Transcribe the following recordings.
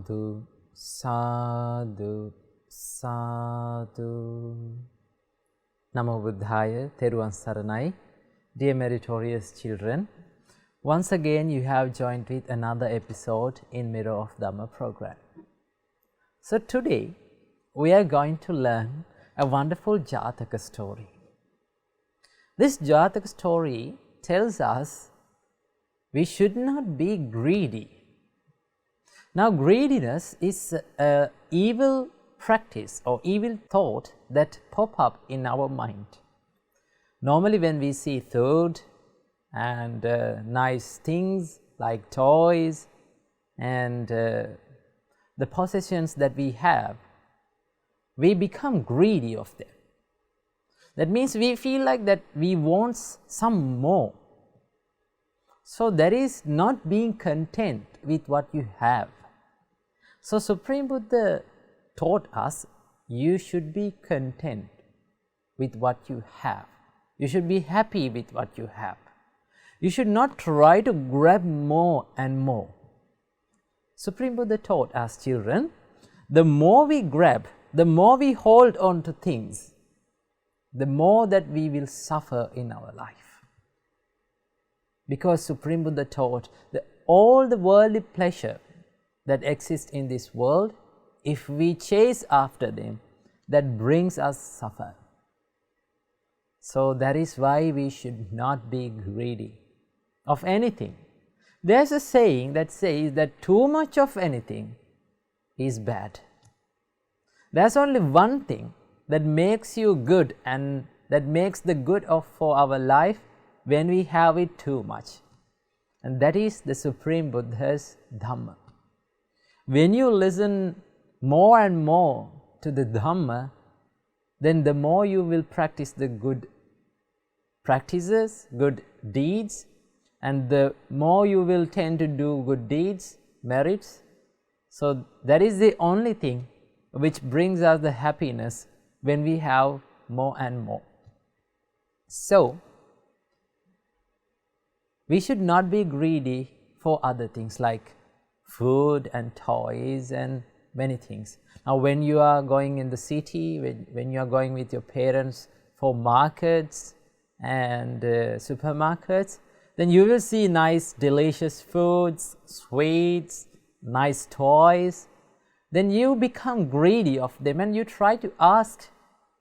Sadhu, sadhu, sadhu. Namo Buddhaya, Theruvan Saranai. Dear meritorious children, once again you have joined with another episode in Mirror of Dhamma program. So today we are going to learn a wonderful Jataka story. This Jataka story tells us we should not be greedy. Now, greediness is an evil practice or evil thought that pop up in our mind. Normally when we see food and nice things like toys and the possessions that we have, we become greedy of them. That means we feel like that we want some more. So that is not being content with what you have. So Supreme Buddha taught us you should be content with what you have. You should be happy with what you have. You should not try to grab more and more. Supreme Buddha taught us, children, the more we grab, the more we hold on to things, the more that we will suffer in our life. Because Supreme Buddha taught that all the worldly pleasure that exists in this world, if we chase after them, that brings us suffer. So that is why we should not be greedy of anything. There's a saying that says that too much of anything is bad. There's only one thing that makes you good and that makes the good for our life when we have it too much, and that is the Supreme Buddha's Dhamma. When you listen more and more to the Dhamma, then the more you will practice the good practices, good deeds, and the more you will tend to do good deeds, merits. So that is the only thing which brings us the happiness when we have more and more. So we should not be greedy for other things like food and toys and many things. Now when you are going in the city, when you are going with your parents for markets and supermarkets, then you will see nice delicious foods, sweets, nice toys. Then you become greedy of them and you try to ask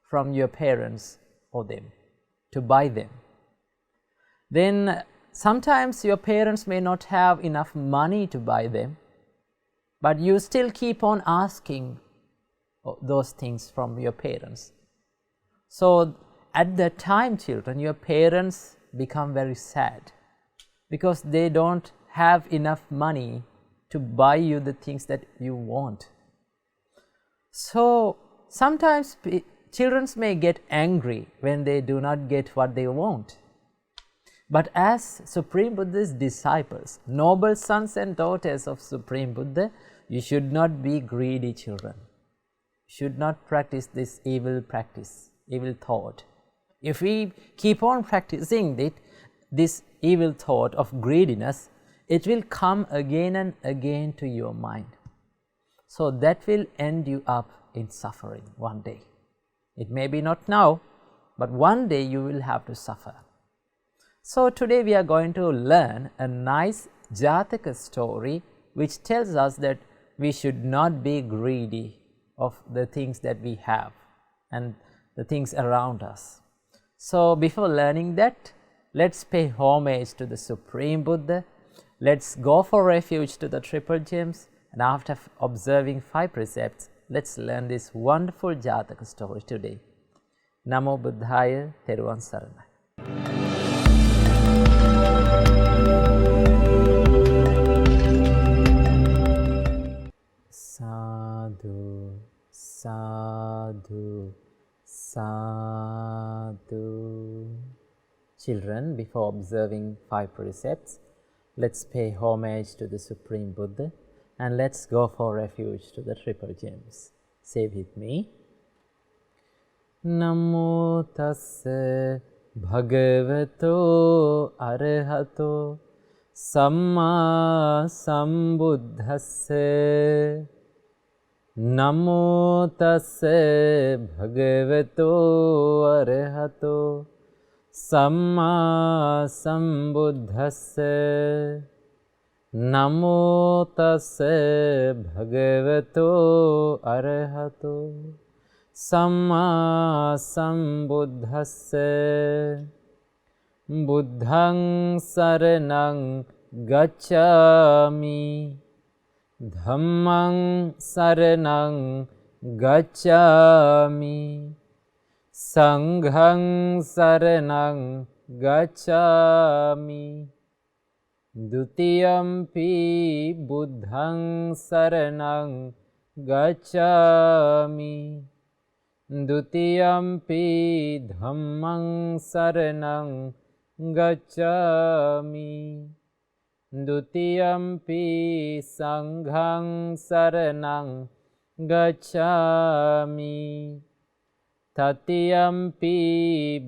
from your parents for them, to buy them. Then sometimes your parents may not have enough money to buy them, but you still keep on asking those things from your parents. So at that time, children, your parents become very sad because they don't have enough money to buy you the things that you want. So sometimes children may get angry when they do not get what they want. But as Supreme Buddha's disciples, noble sons and daughters of Supreme Buddha, you should not be greedy, children. You should not practice this evil practice, evil thought. If we keep on practicing it, this evil thought of greediness, it will come again and again to your mind. So that will end you up in suffering one day. It may be not now, but one day you will have to suffer. So today we are going to learn a nice Jataka story which tells us that we should not be greedy of the things that we have and the things around us. So before learning that, let's pay homage to the Supreme Buddha. Let's go for refuge to the Triple Gems, and after observing 5 precepts, let's learn this wonderful Jataka story today. Namo Buddhaya, Theruvan Saranai. Sadhu, sadhu, sadhu. Children, before observing 5 precepts, let's pay homage to the Supreme Buddha and let's go for refuge to the Triple Gems. Say with me. Namo tassa bhagavato arahato Samma Sambuddhassa Namo Tassa Bhagavato Arahato Samma Sambuddhassa Namo Tassa Bhagavato Arahato Samma Sambuddhassa Buddhaṃ Saranang Gacchāmi Dhammaṃ Saranang Gacchāmi Sanghaṃ Saranang Gacchāmi Dutiyampi Buddhaṃ Saranang Gacchāmi Dutiyampi Dhammaṃ Saranang Gacchāmi Dutiyampi Sanghaṃ Saranang Gacchāmi Tatiyampi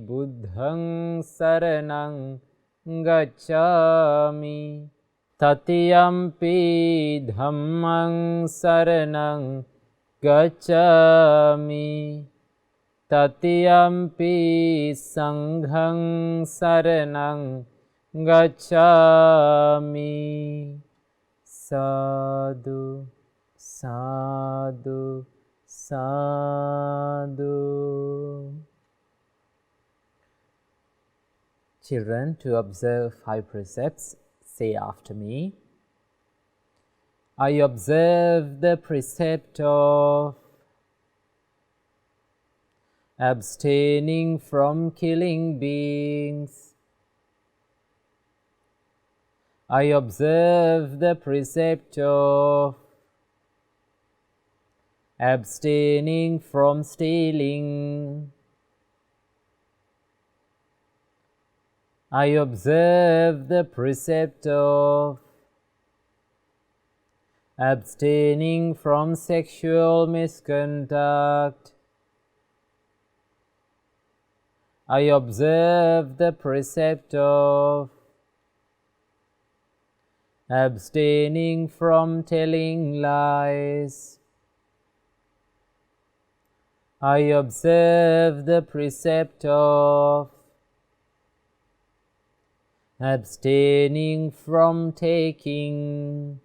Buddhaṃ Saranang Gacchāmi Tatiyampi Dhammaṃ Saranang Gacchāmi Tatiyampi Sanghaṃ Saranang Gacchāmi. Sadhu, sadhu, sadhu. Children, to observe 5 precepts, say after me. I observe the precept of abstaining from killing beings. I observe the precept of abstaining from stealing. I observe the precept of abstaining from sexual misconduct. I observe the precept of abstaining from telling lies. I observe the precept of abstaining from taking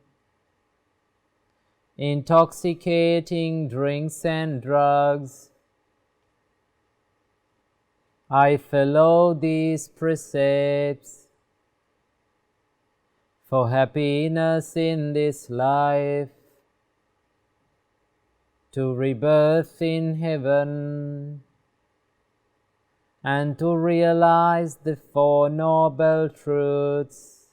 intoxicating drinks and drugs. I follow these precepts for happiness in this life, to rebirth in heaven, and to realize the 4 noble truths.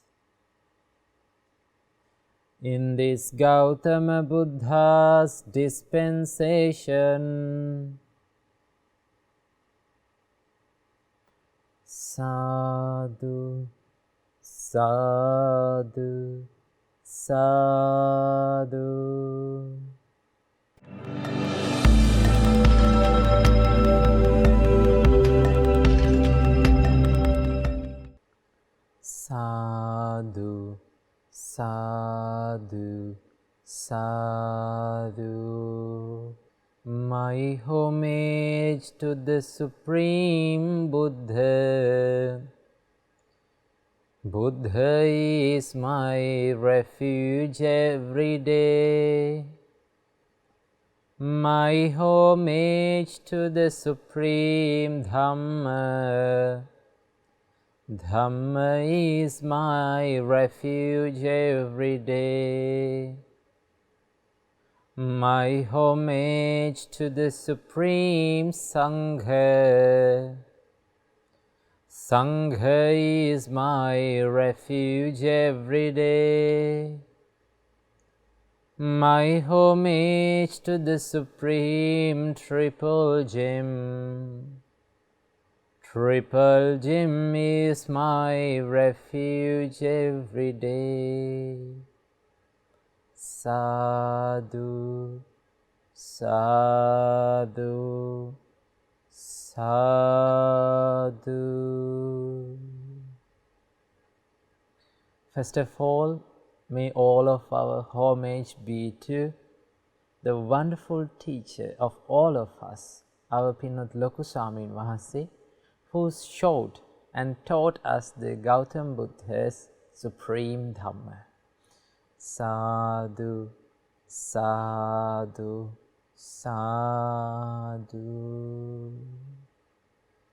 In this Gautama Buddha's dispensation. Sadhu, sadhu, sadhu. Sadhu, sadhu, sadhu. My homage to the Supreme Buddha. Buddha is my refuge every day. My homage to the Supreme Dhamma. Dhamma is my refuge every day. My homage to the Supreme Sangha. Sangha is my refuge every day. My homage to the Supreme Triple Gem. Triple Gem is my refuge every day. Sadhu, sadhu, sadhu. First of all, may all of our homage be to the wonderful teacher of all of us, our Pinnath Loku Swamin Wahanse, who showed and taught us the Gautam Buddha's supreme Dhamma. Sadhu, sadhu, sadhu.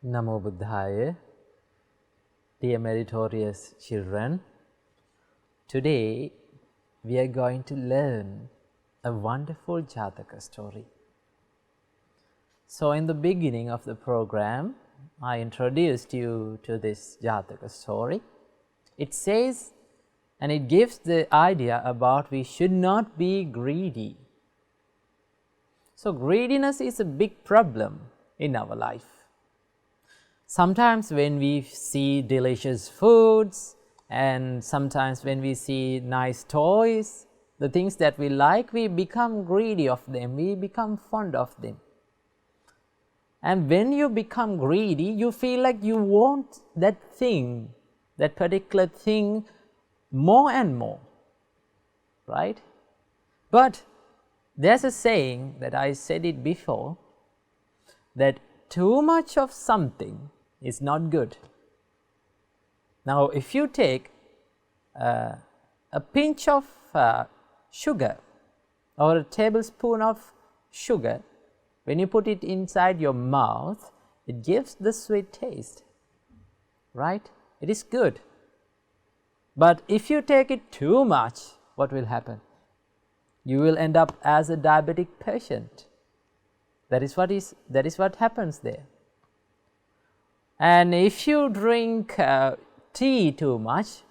Namo Buddhaya. Dear meritorious children, today we are going to learn a wonderful Jataka story. So in the beginning of the program, I introduced you to this Jataka story. It says, and it gives the idea about we should not be greedy. So greediness is a big problem in our life. Sometimes when we see delicious foods, and sometimes when we see nice toys, the things that we like, we become greedy of them, we become fond of them. And when you become greedy, you feel like you want that thing, that particular thing, more and more, right? But there's a saying that I said it before, that too much of something is not good. Now, if you take a pinch of sugar or a tablespoon of sugar, when you put it inside your mouth, it gives the sweet taste, right? It is good. But if you take it too much, what will happen? You will end up as a diabetic patient. That is what happens there. And if you drink tea too much,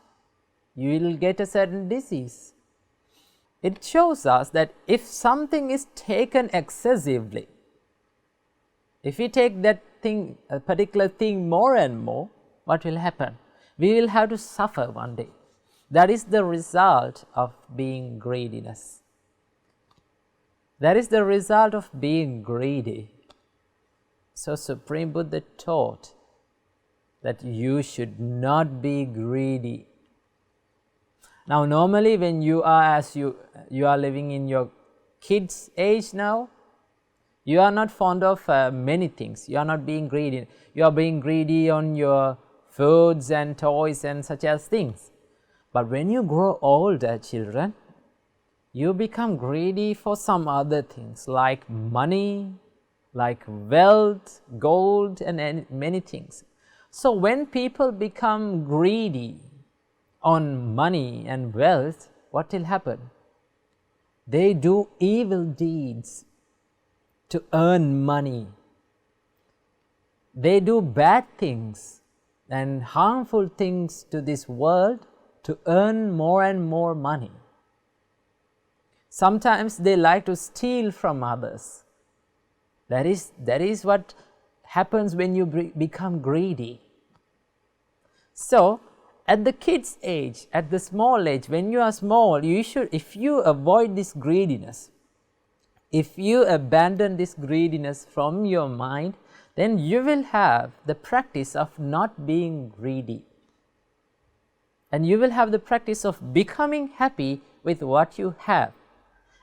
you will get a certain disease. It shows us that if something is taken excessively, if we take that thing, a particular thing more and more, what will happen? We will have to suffer one day. That is the result of being greediness. That is the result of being greedy. So Supreme Buddha taught that you should not be greedy. Now normally when you are you are living in your kids' age now, you are not fond of many things. You are not being greedy. You are being greedy on your foods and toys and such as things. But when you grow older, children, you become greedy for some other things like money, like wealth, gold, and many things. So when people become greedy on money and wealth, what will happen? They do evil deeds to earn money. They do bad things and harmful things to this world to earn more and more money. Sometimes they like to steal from others. That is what happens when you become greedy. So, at the kids' age, at the small age, when you are small, you should, if you avoid this greediness, if you abandon this greediness from your mind, then you will have the practice of not being greedy. And you will have the practice of becoming happy with what you have.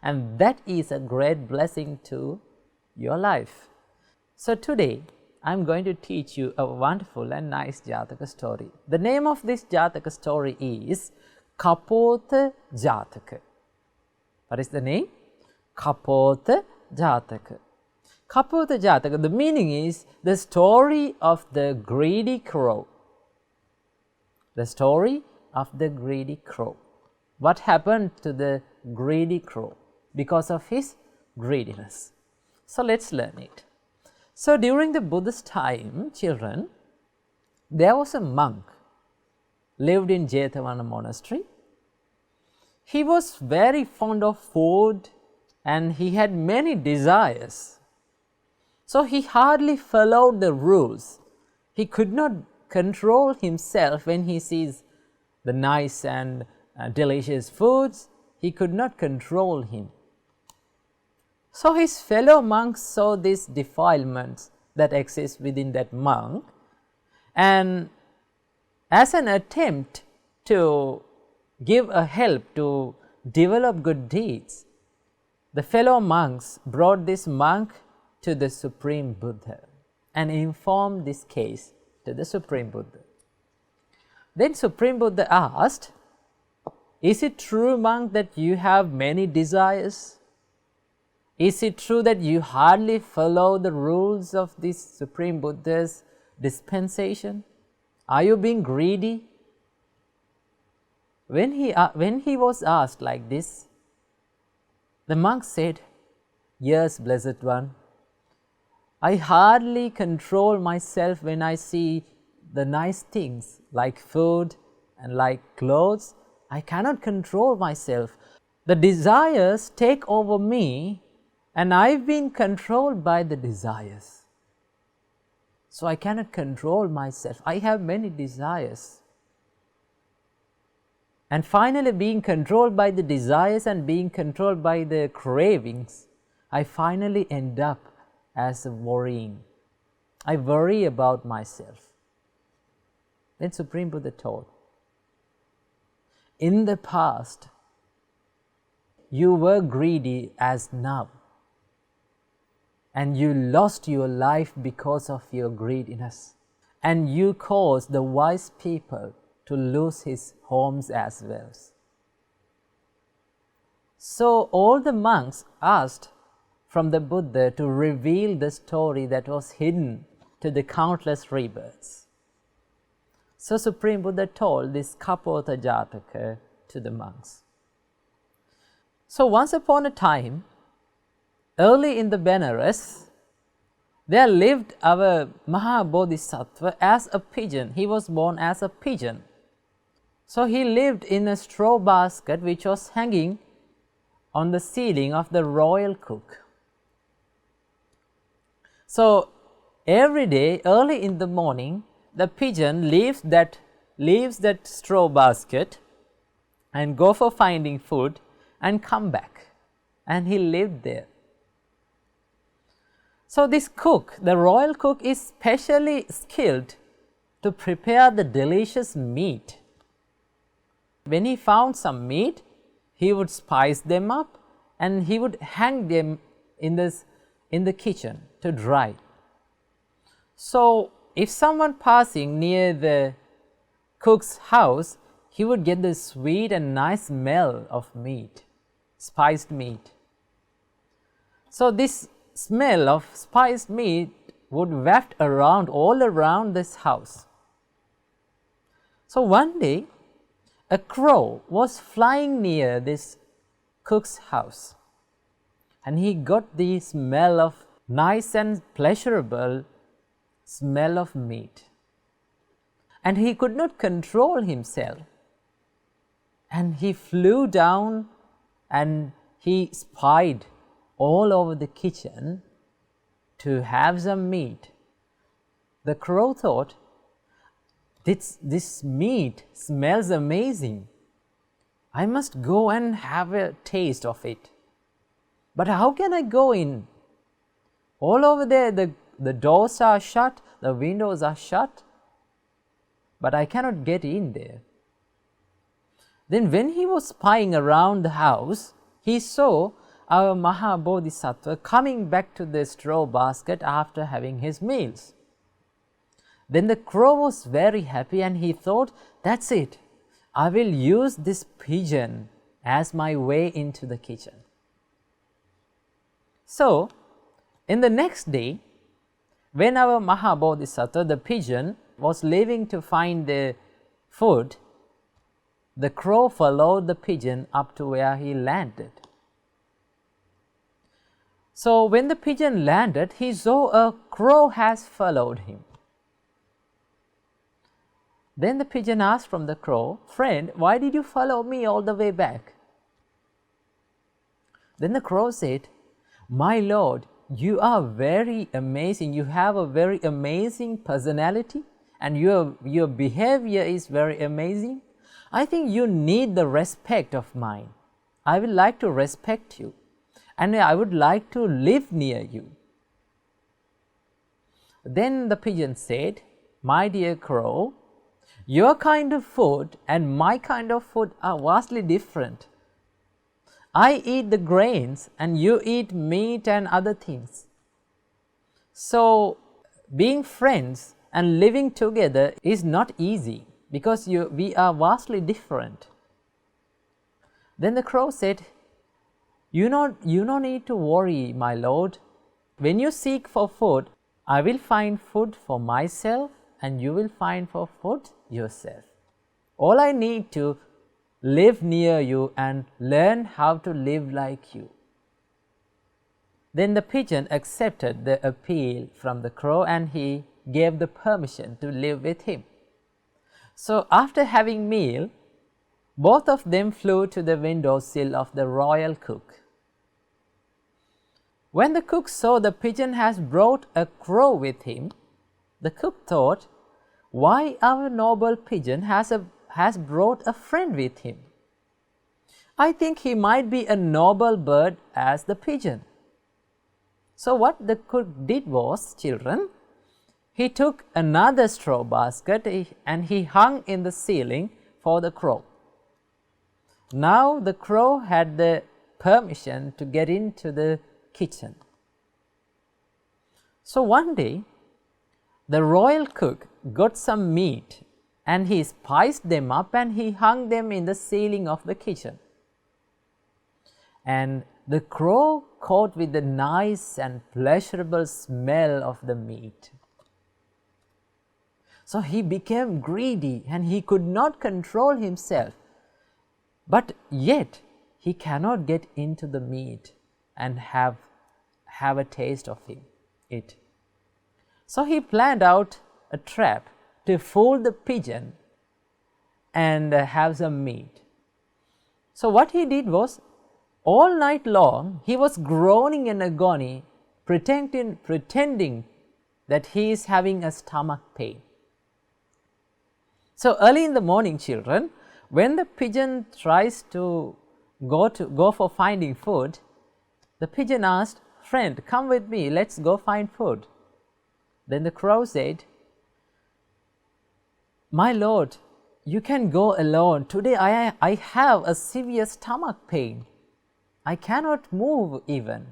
And that is a great blessing to your life. So today, I am going to teach you a wonderful and nice Jataka story. The name of this Jataka story is Kapota Jataka. What is the name? Kapota Jataka. Kapota Jataka, the meaning is the story of the greedy crow. The story of the greedy crow. What happened to the greedy crow because of his greediness? So let's learn it. So during the Buddha's time, children, there was a monk lived in Jetavana monastery. He was very fond of food and he had many desires. So he hardly followed the rules. He could not control himself when he sees the nice and delicious foods. He could not control him. So his fellow monks saw these defilements that exist within that monk, and as an attempt to give a help to develop good deeds, the fellow monks brought this monk to the Supreme Buddha and informed this case to the Supreme Buddha. Then Supreme Buddha asked, "Is it true, monk, that you have many desires? Is it true that you hardly follow the rules of this Supreme Buddha's dispensation? Are you being greedy?" When he was asked like this, the monk said, "Yes, Blessed One, I hardly control myself when I see the nice things like food and like clothes. I cannot control myself. The desires take over me and I've been controlled by the desires. So I cannot control myself. I have many desires." And finally, being controlled by the desires and being controlled by the cravings, I finally end up as worrying. I worry about myself. Then Supreme Buddha told, "In the past, you were greedy as now, and you lost your life because of your greediness, and you caused the wise people to lose his homes as well." So all the monks asked from the Buddha to reveal the story that was hidden to the countless rebirths. So Supreme Buddha told this Kapota Jataka to the monks. So once upon a time, early in the Benares, there lived our Mahabodhisattva as a pigeon. He was born as a pigeon. So he lived in a straw basket which was hanging on the ceiling of the royal cook. So every day, early in the morning, the pigeon leaves that straw basket and go for finding food and come back, and he lived there. So this cook, the royal cook, is specially skilled to prepare the delicious meat. When he found some meat, he would spice them up and he would hang them in the kitchen to dry. So if someone passing near the cook's house, he would get the sweet and nice smell of meat, spiced meat. So this smell of spiced meat would waft around all around this house. So one day, a crow was flying near this cook's house, and he got the smell of nice and pleasurable smell of meat, and he could not control himself, and he flew down and he spied all over the kitchen to have some meat. The crow thought, this meat smells amazing. I must go and have a taste of it. But how can I go in? All over there, the doors are shut, the windows are shut, but I cannot get in there. Then when he was spying around the house, he saw our Mahabodhisattva coming back to the straw basket after having his meals. Then the crow was very happy and he thought, "That's it, I will use this pigeon as my way into the kitchen." So, in the next day, when our Mahabodhisattva, the pigeon, was leaving to find the food, the crow followed the pigeon up to where he landed. So when the pigeon landed, he saw a crow has followed him. Then the pigeon asked from the crow, "Friend, why did you follow me all the way back?" Then the crow said, "My lord, you are very amazing. You have a very amazing personality and your behavior is very amazing. I think you need the respect of mine. I would like to respect you and I would like to live near you." Then the pigeon said, "My dear crow, Your kind of food and my kind of food are vastly different. I eat the grains and you eat meat and other things. So, being friends and living together is not easy because we are vastly different. Then the crow said, you don't need to worry, my lord. When you seek for food, I will find food for myself and you will find for food yourself. All I need to live near you and learn how to live like you. Then the pigeon accepted the appeal from the crow and he gave the permission to live with him. So after having meal, both of them flew to the windowsill of the royal cook. When the cook saw the pigeon has brought a crow with him, the cook thought, why our noble pigeon has brought a friend with him. I think he might be a noble bird as the pigeon. So what the cook did was, children, he took another straw basket and he hung in the ceiling for the crow. Now the crow had the permission to get into the kitchen. So one day, the royal cook got some meat and he spiced them up and he hung them in the ceiling of the kitchen. And the crow caught with the nice and pleasurable smell of the meat. So he became greedy and he could not control himself. But yet he cannot get into the meat and have a taste of it. So he planned out a trap to fool the pigeon and have some meat. So what he did was, all night long he was groaning in agony, pretending that he is having a stomach pain. So early in the morning, children, when the pigeon tries to go for finding food, the pigeon asked, friend, come with me, let's go find food. Then the crow said, my lord, you can go alone. Today I have a severe stomach pain. I cannot move even.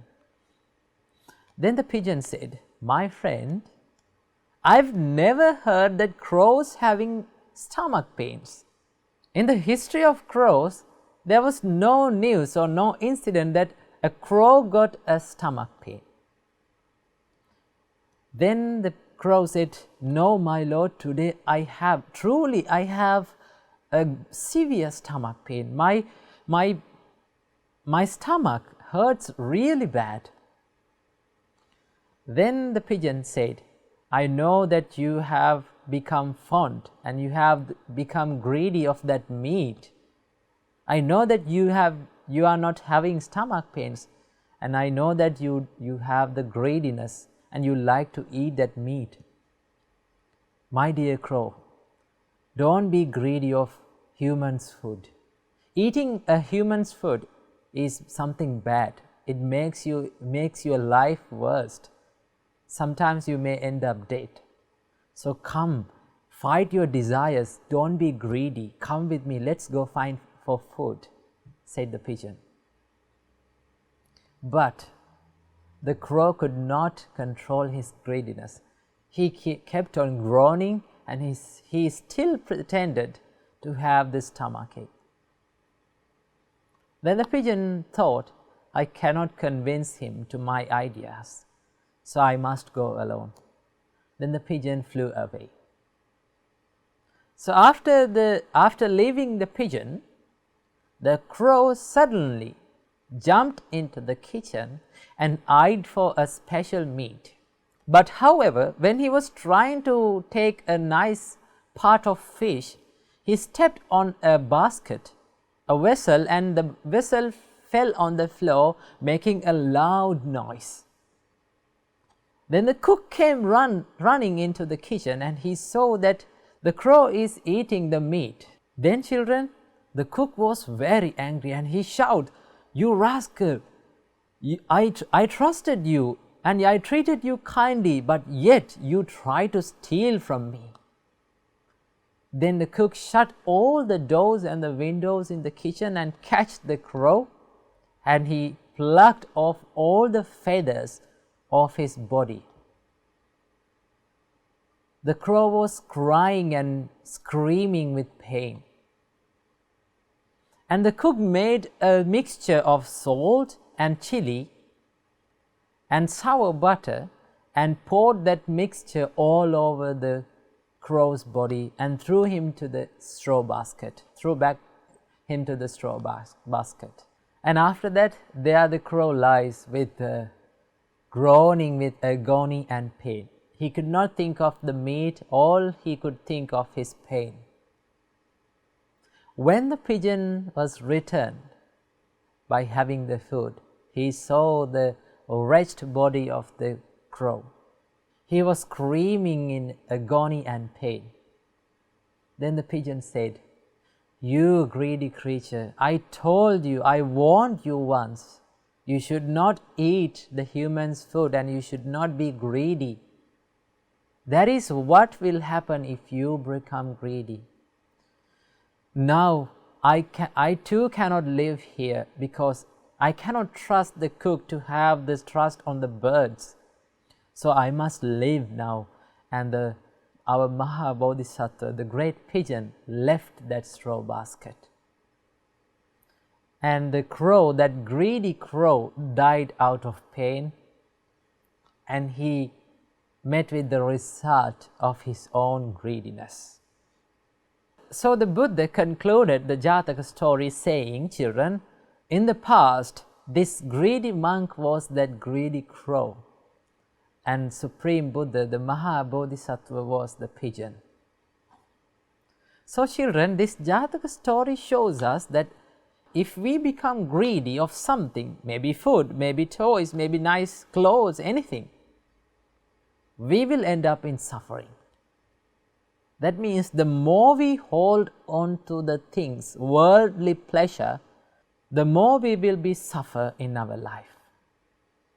Then the pigeon said, my friend, I've never heard that crows having stomach pains. In the history of crows, there was no news or no incident that a crow got a stomach pain. Then the crow said, no, my lord, today I have a severe stomach pain. My stomach hurts really bad. Then the pigeon said, I know that you have become fond and you have become greedy of that meat. I know that you are not having stomach pains, and I know that you have the greediness and you like to eat that meat. My dear crow, don't be greedy of human's food. Eating a human's food is something bad. It makes your life worse. Sometimes you may end up dead. So come, fight your desires, don't be greedy. Come with me, let's go find for food, said the pigeon. But the crow could not control his greediness. He kept on groaning and he still pretended to have this stomachache. Then the pigeon thought, I cannot convince him to my ideas, so I must go alone. Then the pigeon flew away. So after leaving the pigeon, the crow suddenly jumped into the kitchen and eyed for a special meat. But however, when he was trying to take a nice part of fish, he stepped on a basket, a vessel, and the vessel fell on the floor, making a loud noise. Then the cook came running into the kitchen and he saw that the crow is eating the meat. Then, children, the cook was very angry and he shouted, you rascal, I trusted you and I treated you kindly, but yet you try to steal from me. Then the cook shut all the doors and the windows in the kitchen and catch the crow, and he plucked off all the feathers of his body. The crow was crying and screaming with pain. And the cook made a mixture of salt and chili and sour butter and poured that mixture all over the crow's body and threw him to the straw basket, threw back him to the straw basket. And after that, there the crow lies with groaning with agony and pain. He could not think of the meat, all he could think of his pain. When the pigeon was returned by having the food, he saw the wretched body of the crow. He was screaming in agony and pain. Then the pigeon said, "You greedy creature, I told you, I warned you once. You should not eat the human's food and you should not be greedy. That is what will happen if you become greedy. Now I too cannot live here because I cannot trust the cook to have this trust on the birds. So I must live now." And our Maha Bodhisattva, the great pigeon, left that straw basket. And the crow, that greedy crow, died out of pain, and he met with the result of his own greediness. So the Buddha concluded the Jataka story saying, "Children, in the past, this greedy monk was that greedy crow, and Supreme Buddha, the Maha Bodhisattva, was the pigeon." So children, this Jataka story shows us that if we become greedy of something, maybe food, maybe toys, maybe nice clothes, anything, we will end up in suffering. That means the more we hold on to the things, worldly pleasure, the more we will be suffer in our life.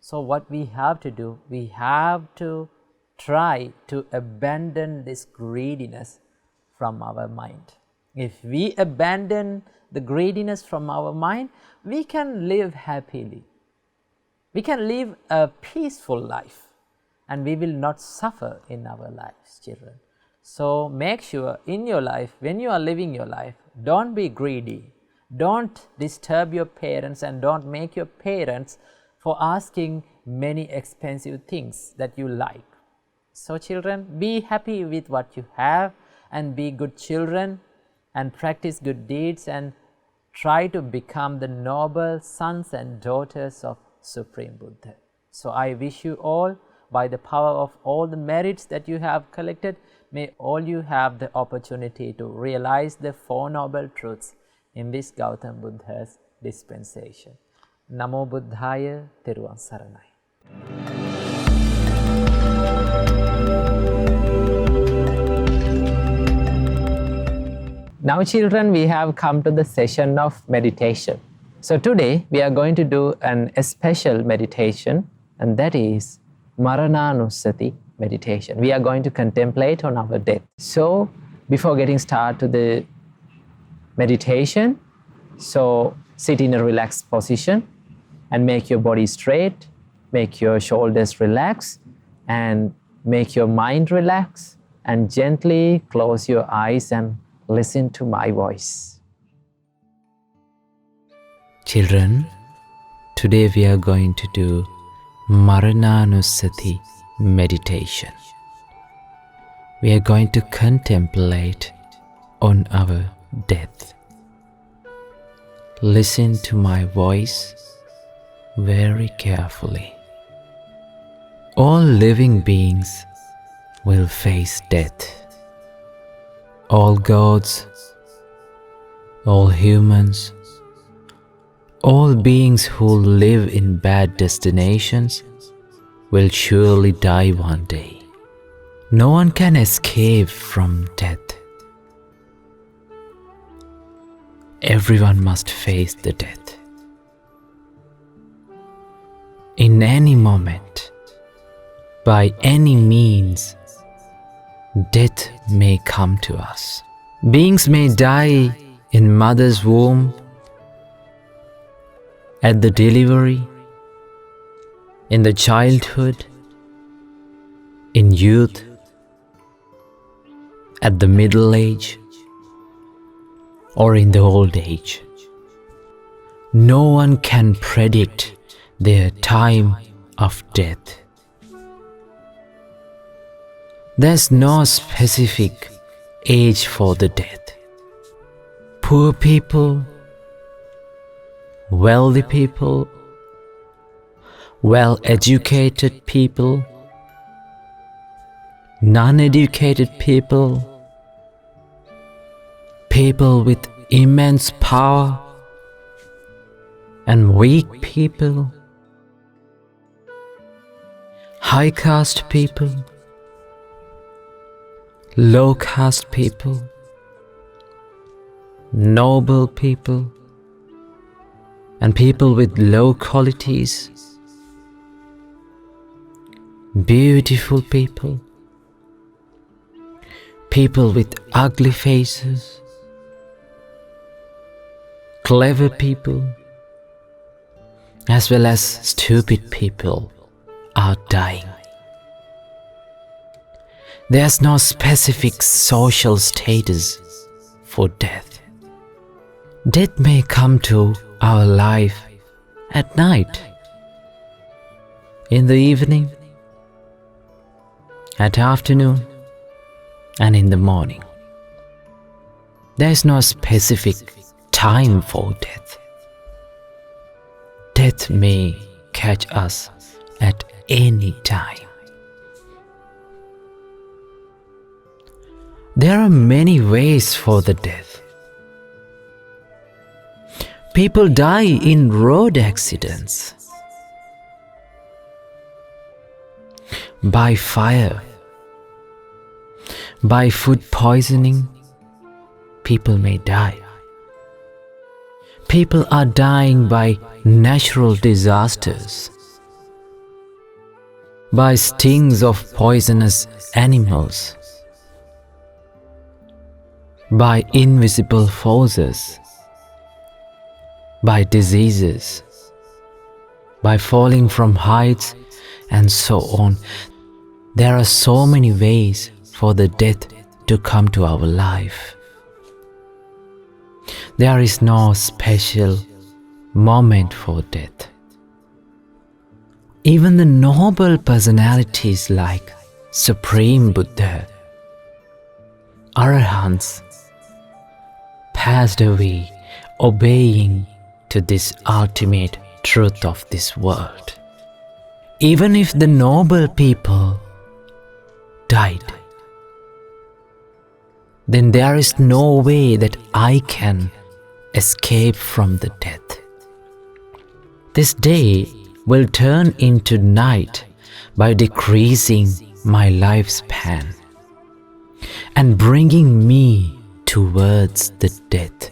So what we have to do, we have to try to abandon this greediness from our mind. If we abandon the greediness from our mind, we can live happily. We can live a peaceful life, and we will not suffer in our lives, children. So make sure in your life, when you are living your life, don't be greedy. Don't disturb your parents and don't make your parents for asking many expensive things that you like. So children, be happy with what you have and be good children and practice good deeds and try to become the noble sons and daughters of Supreme Buddha. So I wish you all, by the power of all the merits that you have collected, may all you have the opportunity to realize the Four Noble Truths in this Gautam Buddha's dispensation. Namo Buddhaya, Theruvan Saranai. Now children, we have come to the session of meditation. So today we are going to do a special meditation, and that is Marananusati meditation. We are going to contemplate on our death. So before getting started to the meditation, so sit in a relaxed position and make your body straight, make your shoulders relax and make your mind relax, and gently close your eyes and listen to my voice. Children, today we are going to do Marananusati meditation. We are going to contemplate on our death. Listen to my voice very carefully. All living beings will face death. All gods, all humans, all beings who live in bad destinations will surely die one day. No one can escape from death. Everyone must face the death. In any moment, by any means, death may come to us. Beings may die in mother's womb, at the delivery, in the childhood, in youth, at the middle age, or in the old age. No one can predict their time of death. There's no specific age for the death. Poor people, wealthy people, well-educated people, non-educated people, people with immense power, and weak people, high caste people, low caste people, noble people, and people with low qualities, beautiful people, people with ugly faces, clever people, as well as stupid people are dying. There's no specific social status for death. Death may come to our life at night, in the evening, at afternoon, and in the morning. There is no specific time for death. Death may catch us at any time. There are many ways for the death. People die in road accidents, by fire, by food poisoning. People may die. People are dying by natural disasters, by stings of poisonous animals, by invisible forces, by diseases, by falling from heights, and so on. There are so many ways for the death to come to our life. There is no special moment for death. Even the noble personalities like Supreme Buddha, Arahants, passed away obeying to this ultimate truth of this world. Even if the noble people died, then there is no way that I can escape from the death. This day will turn into night by decreasing my lifespan and bringing me towards the death.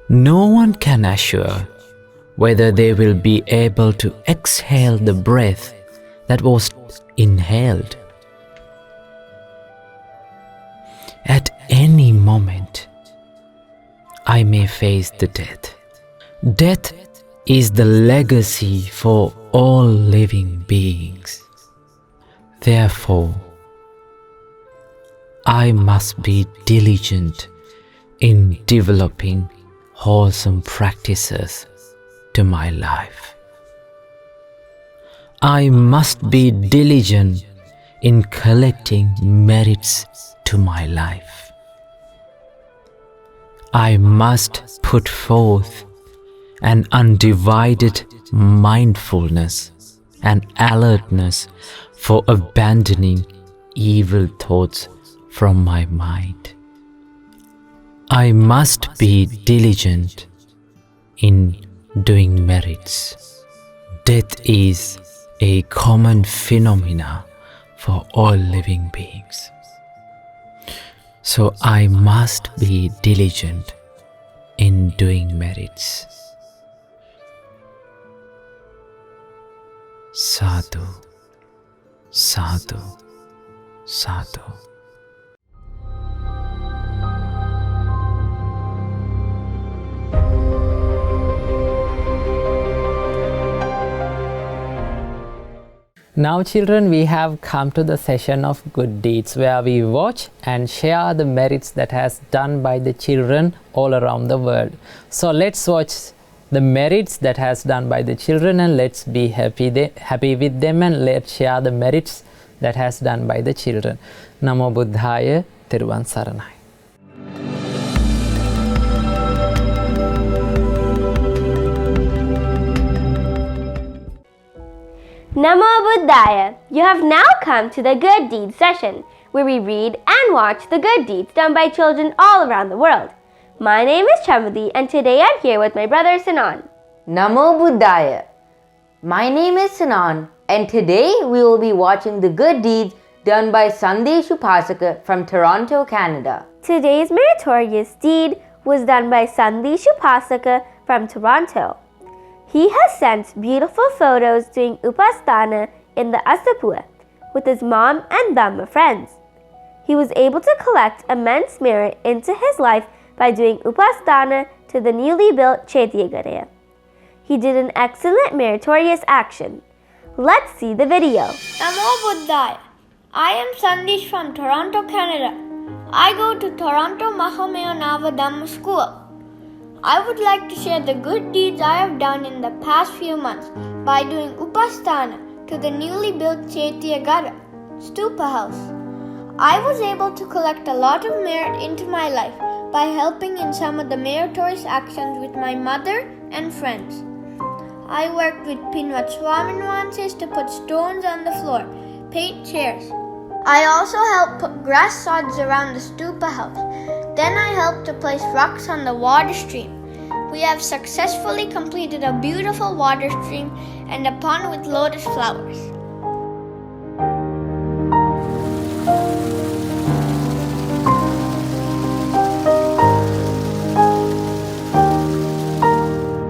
No one can assure whether they will be able to exhale the breath that was inhaled. At any moment, I may face the death. Death is the legacy for all living beings. Therefore, I must be diligent in developing wholesome practices to my life. I must be diligent in collecting merits to my life. I must put forth an undivided mindfulness and alertness for abandoning evil thoughts from my mind. I must be diligent in doing merits. Death is a common phenomena for all living beings. So I must be diligent in doing merits. Sadhu, sadhu, sadhu. Now children, we have come to the session of good deeds where we watch and share the merits that has done by the children all around the world. So let's watch the merits that has done by the children and let's be happy with them and let's share the merits that has done by the children. Namo Buddhaya, Theruvan Saranai. Namo Buddhaya! You have now come to the Good Deeds session, where we read and watch the good deeds done by children all around the world. My name is Chamadi, and today I'm here with my brother Sinan. Namo Buddhaya! My name is Sinan, and today we will be watching the good deeds done by Sandesh Upasaka from Toronto, Canada. Today's meritorious deed was done by Sandesh Upasaka from Toronto. He has sent beautiful photos doing Upasthana in the Asapua with his mom and Dhamma friends. He was able to collect immense merit into his life by doing Upasthana to the newly built Chaityagaraya. He did an excellent meritorious action. Let's see the video. Namo Buddhaya. I am Sandesh from Toronto, Canada. I go to Toronto Mahamayonava Dhamma School. I would like to share the good deeds I have done in the past few months by doing Upasthana to the newly built Chaityagaraya Stupa house. I was able to collect a lot of merit into my life by helping in some of the meritorious actions with my mother and friends. I worked with Pinvat Swaminwanses to put stones on the floor, paint chairs. I also helped put grass sods around the stupa house. Then I helped to place rocks on the water stream. We have successfully completed a beautiful water stream and a pond with lotus flowers.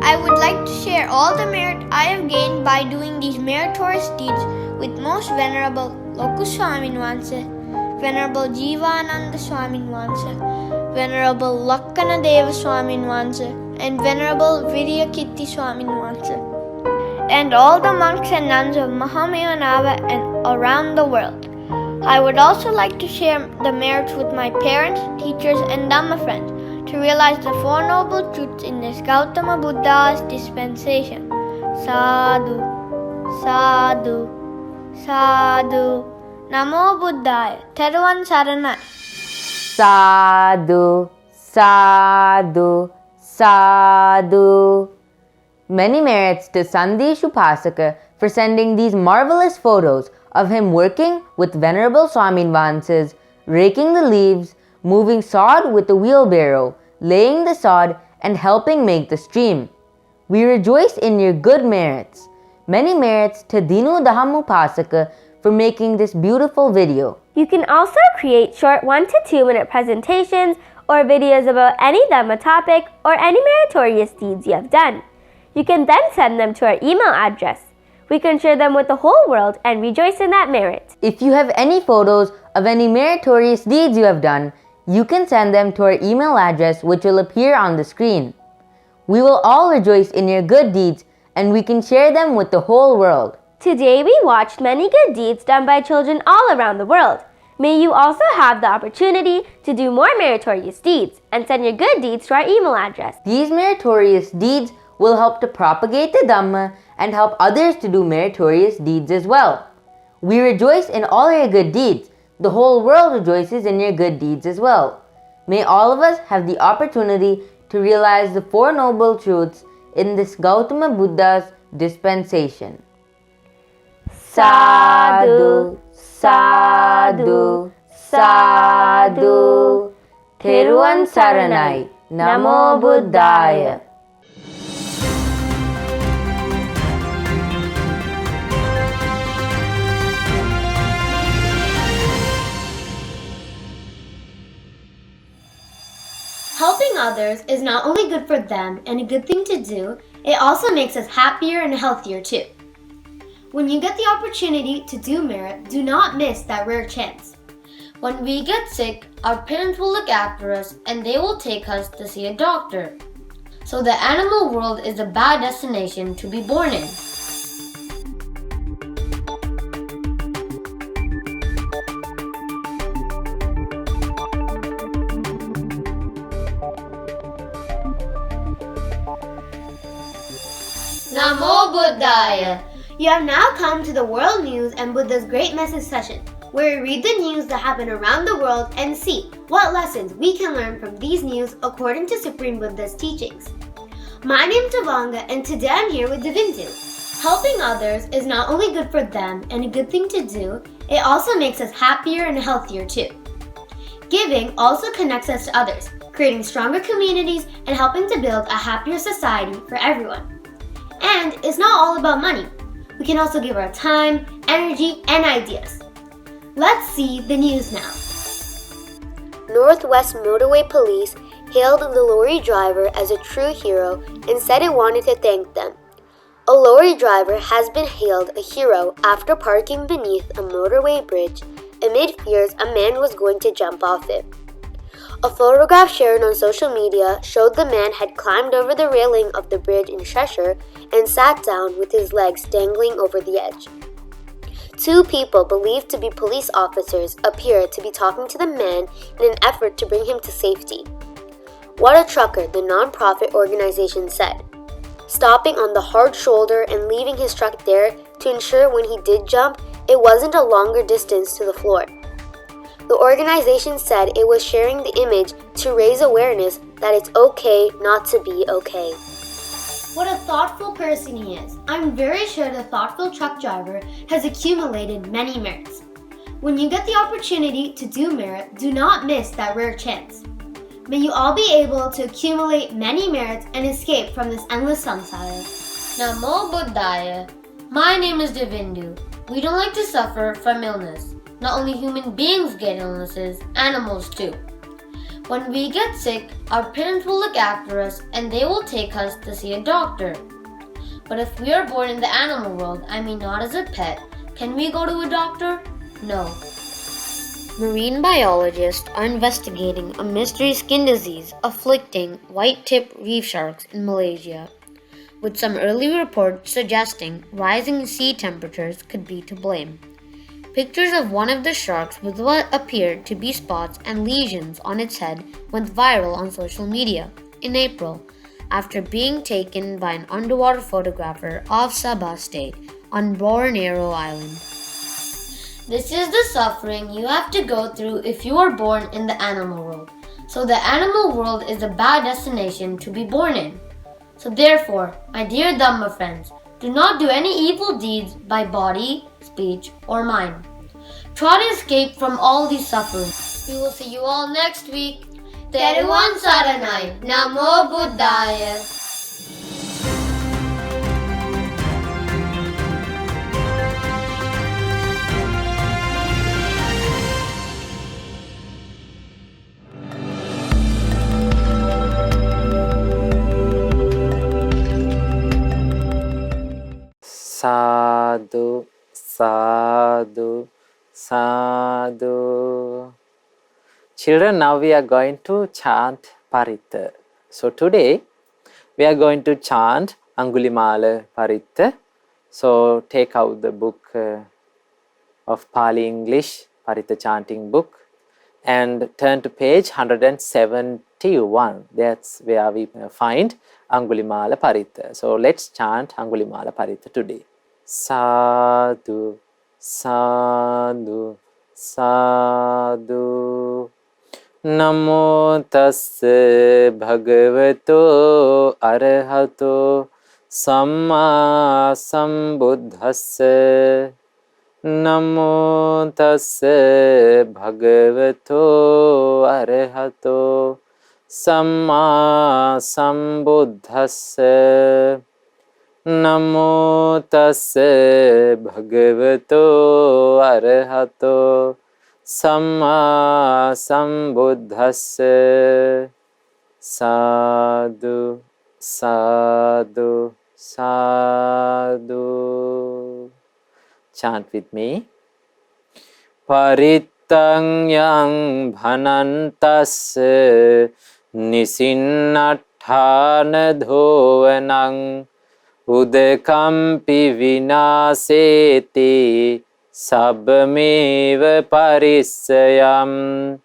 I would like to share all the merit I have gained by doing these meritorious deeds with Most Venerable Loku Swaminwanse, Venerable Jivananda Swaminwanse, Venerable Lakkanadeva Swaminwanse, and Venerable Vidyakirti Swaminwanse, and all the monks and nuns of Mahamayonava and around the world. I would also like to share the merits with my parents, teachers, and Dhamma friends to realize the Four Noble Truths in this Gautama Buddha's dispensation. Sadhu, Sadhu, Sadhu. Namo Buddhaya, Theruvan Saranai. Sadhu, Sadhu, Sadhu. Many merits to Sandesh Upasaka for sending these marvelous photos of him working with Venerable Swaminvanses, raking the leaves, moving sod with the wheelbarrow, laying the sod, and helping make the stream. We rejoice in your good merits. Many merits to Dinu Dham Upasaka for making this beautiful video. You can also create short 1 to 2 minute presentations or videos about any Dhamma topic or any meritorious deeds you have done. You can then send them to our email address. We can share them with the whole world and rejoice in that merit. If you have any photos of any meritorious deeds you have done, you can send them to our email address which will appear on the screen. We will all rejoice in your good deeds and we can share them with the whole world. Today we watched many good deeds done by children all around the world. May you also have the opportunity to do more meritorious deeds and send your good deeds to our email address. These meritorious deeds will help to propagate the Dhamma and help others to do meritorious deeds as well. We rejoice in all your good deeds. The whole world rejoices in your good deeds as well. May all of us have the opportunity to realize the Four Noble Truths in this Gautama Buddha's dispensation. Sadhu, Sadhu, Sadhu. Theruvan Saranai. Namo Buddhaya. Helping others is not only good for them and a good thing to do, it also makes us happier and healthier too. When you get the opportunity to do merit, do not miss that rare chance. When we get sick, our parents will look after us and they will take us to see a doctor. So the animal world is a bad destination to be born in. Namo Buddhaya. You have now come to the World News and Buddha's Great Message session, where we read the news that happen around the world and see what lessons we can learn from these news according to Supreme Buddha's teachings. My name is Devanga, and today I'm here with Devindu. Helping others is not only good for them and a good thing to do, it also makes us happier and healthier too. Giving also connects us to others, creating stronger communities and helping to build a happier society for everyone. And it's not all about money. We can also give our time, energy, and ideas. Let's see the news now. Northwest Motorway Police hailed the lorry driver as a true hero and said it wanted to thank them. A lorry driver has been hailed a hero after parking beneath a motorway bridge amid fears a man was going to jump off it. A photograph shared on social media showed the man had climbed over the railing of the bridge in Cheshire and sat down with his legs dangling over the edge. Two people believed to be police officers appeared to be talking to the man in an effort to bring him to safety. What a Trucker, the non-profit organization said, stopping on the hard shoulder and leaving his truck there to ensure when he did jump, it wasn't a longer distance to the floor. The organization said it was sharing the image to raise awareness that it's okay not to be okay. What a thoughtful person he is. I'm very sure the thoughtful truck driver has accumulated many merits. When you get the opportunity to do merit, do not miss that rare chance. May you all be able to accumulate many merits and escape from this endless samsara. Namo Buddhaya. My name is Devindu. We don't like to suffer from illness. Not only human beings get illnesses, animals too. When we get sick, our parents will look after us and they will take us to see a doctor. But if we are born in the animal world, I mean not as a pet, can we go to a doctor? No. Marine biologists are investigating a mystery skin disease afflicting white-tipped reef sharks in Malaysia, with some early reports suggesting rising sea temperatures could be to blame. Pictures of one of the sharks with what appeared to be spots and lesions on its head went viral on social media in April after being taken by an underwater photographer off Sabah State on Borneo Island. This is the suffering you have to go through if you are born in the animal world. So the animal world is a bad destination to be born in. So therefore, my dear Dhamma friends, do not do any evil deeds by body, speech, or mind. Try to escape from all these sufferings. We will see you all next week. Teruvan Saranai. Namo Buddhaya. Sadhu, sadhu, sadhu. Children, now we are going to chant Paritta. So today we are going to chant Angulimala Paritta. So take out the book of Pali English Paritta chanting book and turn to page 171. That's where we find Angulimala Paritta. So let's chant Angulimala Paritta today. Sadhu, sadhu, sadhu. Namo tassa bhagavato arahato samma sambuddhassa. Namo tassa bhagavato arahato samma sambuddhassa. Namo tassa bhagavato arahato samma sambuddhassa. Sadhu, sadhu, sadhu. Chant with me. Parittang yang bhanantas nisinnathana dhovanang udakampi vinaseti sabbameva parissayam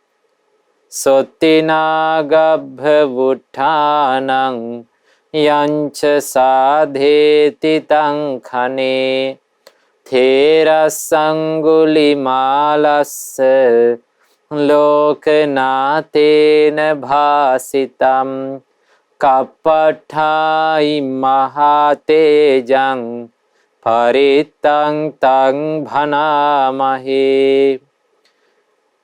sottinagabha vutthanang Yancha sadheti tang khane Therasanguli malassa Lokanatena bhasitam Kapathai mahatejang Paritang tang bhanamahe.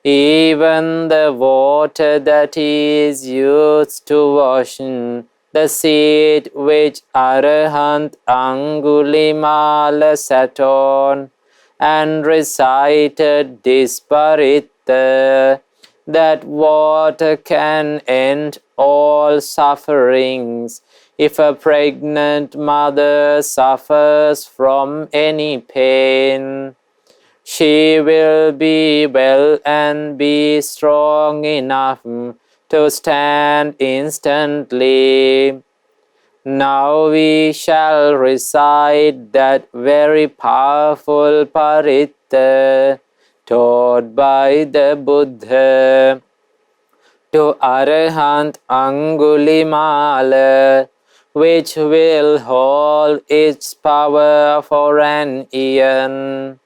Even the water that is used to wash the seat which Arahant Angulimala sat on and recited this paritta, that water can end all sufferings. If a pregnant mother suffers from any pain, she will be well and be strong enough to stand instantly. Now we shall recite that very powerful paritta taught by the Buddha to Arahant Angulimala, which will hold its power for an eon.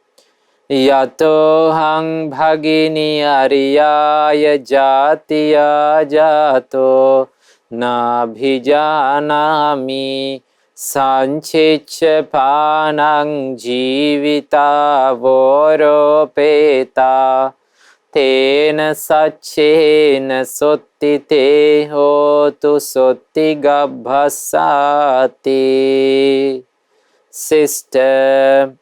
Yatohang bhagini ariyaya jatiya jato nabhijanami sanchicha panang jivita voropeta tena sachena sottite hotu sottigabbhasati. Sister,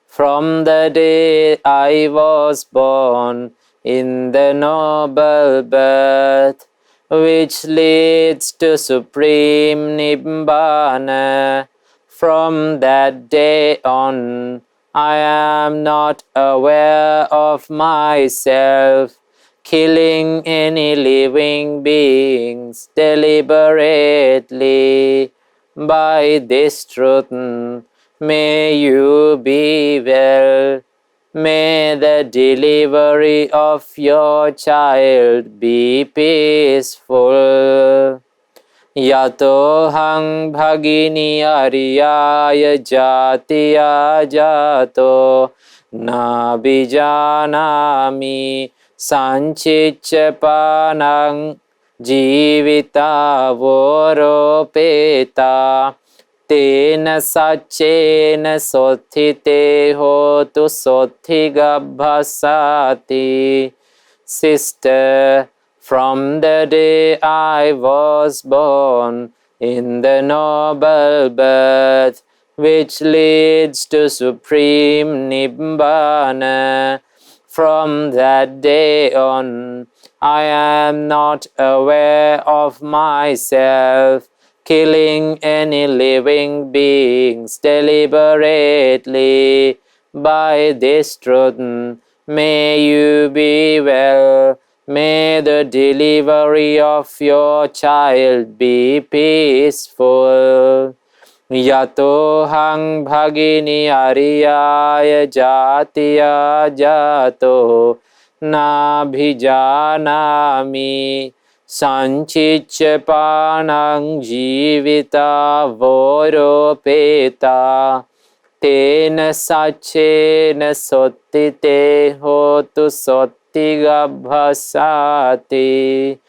from the day I was born in the noble birth, which leads to supreme Nibbana, from that day on, I am not aware of myself killing any living beings deliberately. By this truth, may you be well. May the delivery of your child be peaceful. Yatohang bhagini ariyaya jatiya jato nabijanami sanchicha panang jivita voropeta tena sachena sothite hotu sottigabbhasati. Sister, from the day I was born in the noble birth, which leads to supreme Nibbana, from that day on, I am not aware of myself killing any living beings deliberately. By this truth, may you be well. May the delivery of your child be peaceful. Yatohang bhagini ariyaya jatiya jato nabhijanami sanchicha panang jivita voropeta tena sachena sottite hotu sottigabbhasati.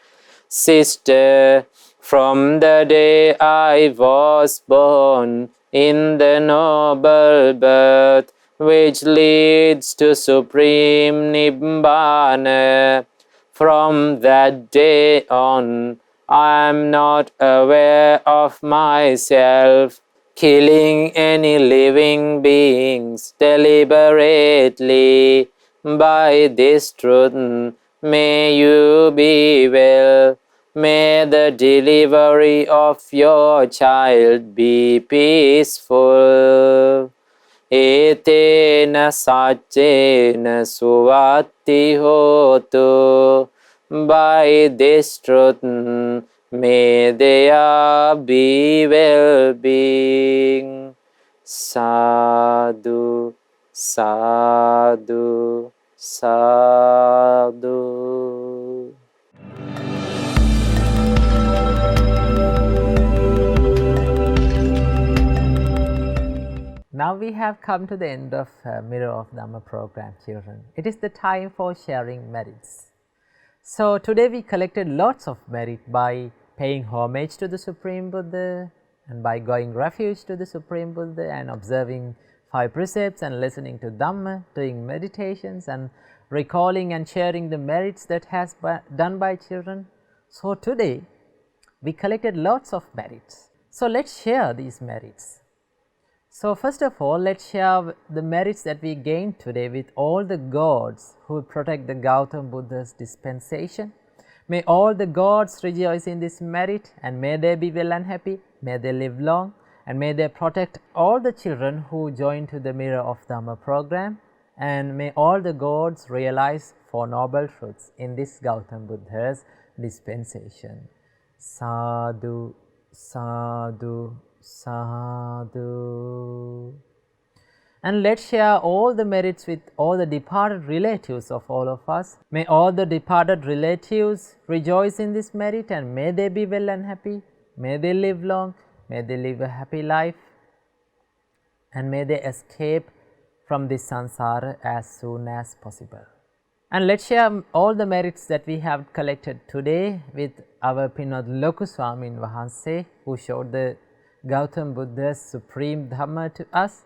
Sister, from the day I was born in the noble birth, which leads to supreme Nibbana, from that day on, I am not aware of myself killing any living beings deliberately. By this truth, may you be well. May the delivery of your child be peaceful. Etena sachena suvatti hotu. By this truth, may there be well-being. Sadhu, sadhu, sadhu. Now we have come to the end of Mirror of Dhamma program, children. It is the time for sharing merits. So today we collected lots of merit by paying homage to the Supreme Buddha and by going refuge to the Supreme Buddha and observing 5 precepts and listening to Dhamma, doing meditations and recalling and sharing the merits that has done by children. So today we collected lots of merits. So let's share these merits. So first of all, let's share the merits that we gained today with all the gods who protect the Gautama Buddha's dispensation. May all the gods rejoice in this merit, and may they be well and happy, may they live long, and may they protect all the children who join to the Mirror of Dhamma program, and may all the gods realize 4 noble truths in this Gautama Buddha's dispensation. Sadhu, sadhu, sadhu. And let's share all the merits with all the departed relatives of all of us. May all the departed relatives rejoice in this merit, and may they be well and happy, may they live long, may they live a happy life, and may they escape from this samsara as soon as possible. And let's share all the merits that we have collected today with our Pinod Loku Swamin Wahanse, who showed the Gautama Buddha's supreme Dhamma to us,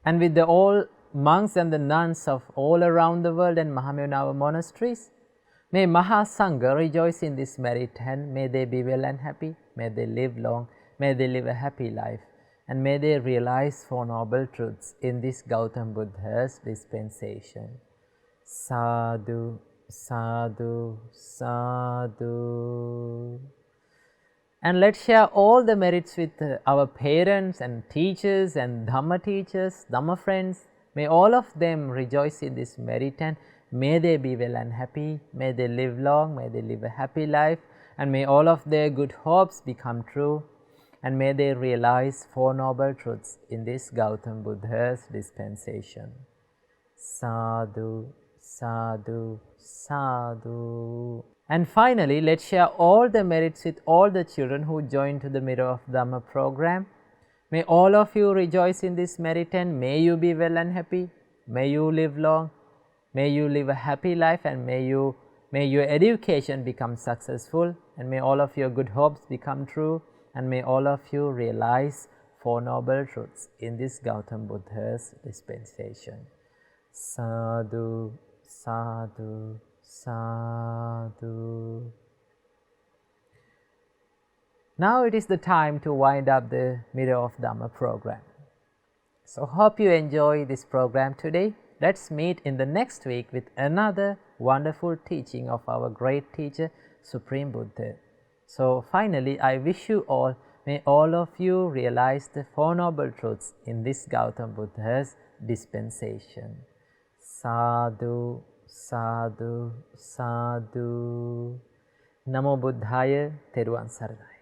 and with the all monks and the nuns of all around the world and Mahamayana monasteries. May Mahasangha rejoice in this merit, and may they be well and happy, may they live long, may they live a happy life, and may they realize 4 noble truths in this Gautama Buddha's dispensation. Sadhu, sadhu, sadhu. And let's share all the merits with our parents and teachers and Dhamma teachers, Dhamma friends. May all of them rejoice in this merit, and may they be well and happy, may they live long, may they live a happy life, and may all of their good hopes become true, and may they realize 4 noble truths in this Gautama Buddha's dispensation. Sadhu, sadhu, sadhu. And finally, let's share all the merits with all the children who joined to the Mirror of Dhamma program. May all of you rejoice in this merit, and may you be well and happy, may you live long, may you live a happy life, and may your education become successful, and may all of your good hopes become true, and may all of you realize 4 noble truths in this Gautama Buddha's dispensation. Sadhu, sadhu, sadhu. Now it is the time to wind up the Mirror of Dhamma program. So hope you enjoy this program today. Let's meet in the next week with another wonderful teaching of our great teacher, Supreme Buddha. So finally, I wish you all, may all of you realize the 4 noble truths in this Gautama Buddha's dispensation. Sadhu, sadhu, sadhu. Namo Buddhaya, Teruvan Saranai.